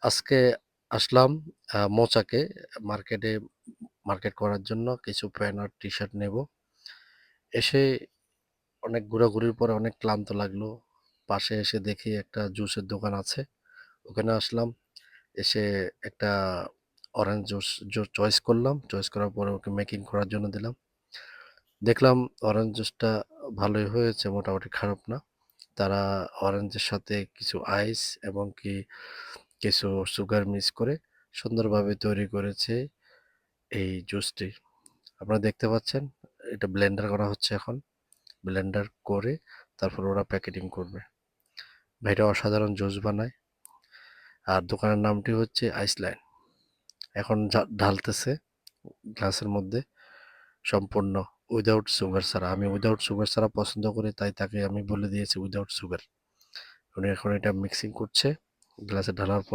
আজকে আসলাম মৌচাকে মার্কেট করার জন্য কিছু প্যান্ট আর টি-শার্ট নেব। এসে অনেক ঘোরাঘুরির পরে অনেক ক্লান্ত লাগলো। পাশে এসে দেখি একটা জুসের দোকান আছে। ওখানে আসলাম। এসে একটা অরেঞ্জ জুস চয়েস করলাম। চয়েস করার পরে ওকে মেকিং করার জন্য দিলাম। দেখলাম অরেঞ্জ জুসটা ভালোই হয়েছে, মোটামুটি খারাপ না। তারা অরেঞ্জের সাথে কিছু আইস এবং কি কিছু সুগার মিক্স করে সুন্দরভাবে তৈরি করেছে এই জুসটি। আপনারা দেখতে পাচ্ছেন এটা ব্লেন্ডার করা হচ্ছে এখন। ব্লেন্ডার করে তারপর ওরা প্যাকেটিং করবে। ভাইটা অসাধারণ জুস বানায়। আর দোকানের নামটি হচ্ছে আইসল্যান্ড। এখন ঢালতেছে গ্লাসের মধ্যে সম্পূর্ণ উইদাউট সুগার ছাড়া। আমি উইদাউট সুগার ছাড়া পছন্দ করি, তাই তাকে আমি বলে দিয়েছি উইদাউট সুগার। উনি এখন এটা মিক্সিং করছে গ্লাসে ঢালার পর